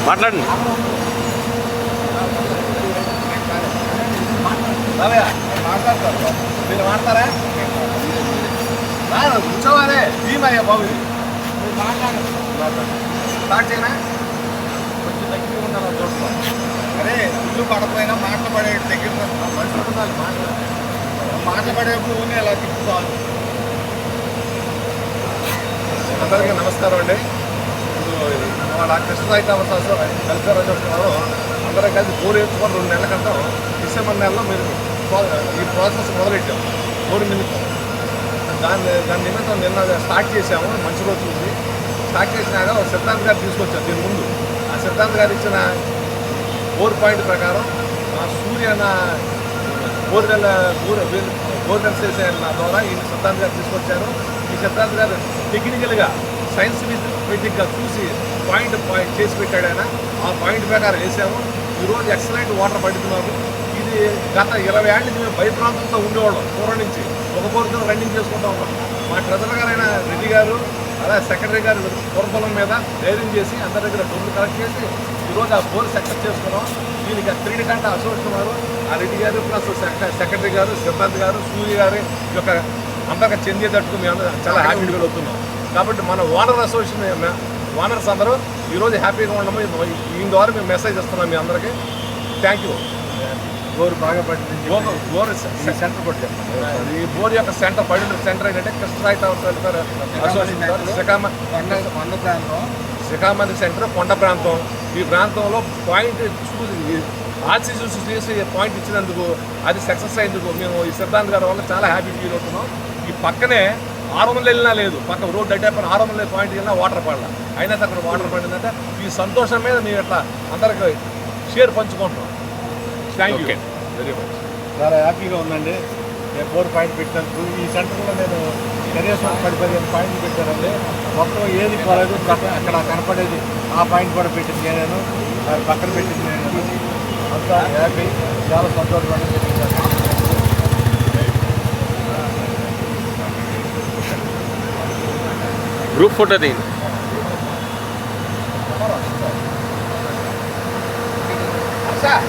మాట్లాడండి. మాట్లాడతారు మీరు మాట్లాడతారా? కూర్చోవాలే భీమయ్యా బాబు స్టార్ట్ చేయనా? కొంచెం దగ్గర ఉండాలి చూస్తాం. అరే ఇల్లు పడపోయినా మాట్లాడే దగ్గర మనుషులు ఉండాలి. మాట్లాడేప్పుడు ఊనే అలా తిప్పుకోవాలి. అందరికీ నమస్కారం అండి. వాళ్ళ కృష్ణరాయి కామర్స్ వెల్ఫేర్ అసోసియేషన్ అందరం కలిసి బోరు వేసుకొని 2 నెలల క్రితం డిసెంబర్ నెలలో మీరు ఈ ప్రాసెస్ మొదలెట్టాము. బోరు నిమిత్తం దాని నిమిత్తం నిన్న స్టార్ట్ చేసాము. మంచి రోజు చూసి స్టార్ట్ చేసినాక సిద్ధాంత్ గారు తీసుకొచ్చారు. దీని ముందు ఆ సిద్ధాంత్ గారు ఇచ్చిన 4 పాయింట్ ప్రకారం సూర్యన బోర్వెల్స్ చేసే ద్వారా ఈ సిద్ధాంత్ గారు తీసుకొచ్చారు. ఈ సిద్ధాంత్ గారు టెక్నికల్గా సైంటిఫిక్గా చూసి పాయింట్ చేసి పెట్టాడు ఆయన. ఆ పాయింట్ ప్రకారం వేసాము. ఈరోజు ఎక్సలెంట్ వాటర్ పడుతున్నాము. ఇది గత 20 ఏళ్ళ నుంచి మేము భయప్రాంతంతో ఉండేవాళ్ళం. పూర్వం నుంచి ఒక బోర్తో రన్నింగ్ చేసుకుంటూ ఉన్నాం. మా ట్రెజరర్ గారైన రెడ్డి గారు అలాగే సెక్రటరీ గారు పూర్వలం మీద ధైర్యం చేసి అందరి దగ్గర డబ్బులు కలెక్ట్ చేసి ఈరోజు ఆ బోర్ సక్సెస్ చేసుకున్నాం. దీనికి 3 గంట అసోసియేషన్ వారు ఆ రెడ్డి గారు ప్లస్ సెక్రటరీ గారు సిద్ధాంత్ గారు సూర్య గారి యొక్క అందరికీ చెందేటట్టు మేము చాలా హ్యాపీగా అవుతున్నాం. కాబట్టి మన ఓనర్ అసోసియేషన్ ఓనర్స్ అందరూ ఈరోజు హ్యాపీగా ఉండము. ఈ ద్వారా మేము మెసేజ్ ఇస్తున్నాం మీ అందరికీ. Thank you. బోర్ బాగా పడింది. బోర్ సెంటర్ కొట్టాం. ఈ బోర్ యొక్క పడిన సెంటర్ ఏంటంటే కృష్ణరాయి వెల్ఫేర్ అసోసియేషన్ శ్రీకామంది సెంటర్ కొండ ప్రాంతం. ఈ ప్రాంతంలో పాయింట్ ఆర్సీ చూసి చేసి పాయింట్ ఇచ్చినందుకు అది సక్సెస్ అయ్యేందుకు మేము ఈ సిద్ధాంత్ గారి వల్ల చాలా హ్యాపీ ఫీల్ అవుతున్నాం. ఈ పక్కనే 600 వెళ్ళినా లేదు, పక్క రోడ్డు అంటే 600 పాయింట్ వెళ్ళినా వాటర్ పడాల, అయినా అక్కడ వాటర్ పడిందంటే ఈ సంతోషం మీద మేము ఇట్లా అందరికి షేర్ పంచుకుంటున్నాం. Thank you very much. చాలా హ్యాపీగా ఉందండి. నేను 4 పాయింట్ పెట్టినందుకు ఈ సెంటర్లో నేను కనీసం 10-15 పాయింట్లు పెట్టానండి. మొత్తం ఏది పోలేదు. అక్కడ కనపడేది ఆ పాయింట్ కూడా పెట్టింది నేను, పక్కన పెట్టింది నేను. అంతా హ్యాపీ, చాలా సంతోషంగా పెట్టించాను. గ్రూప్ ఫోటో తీయండి. సార్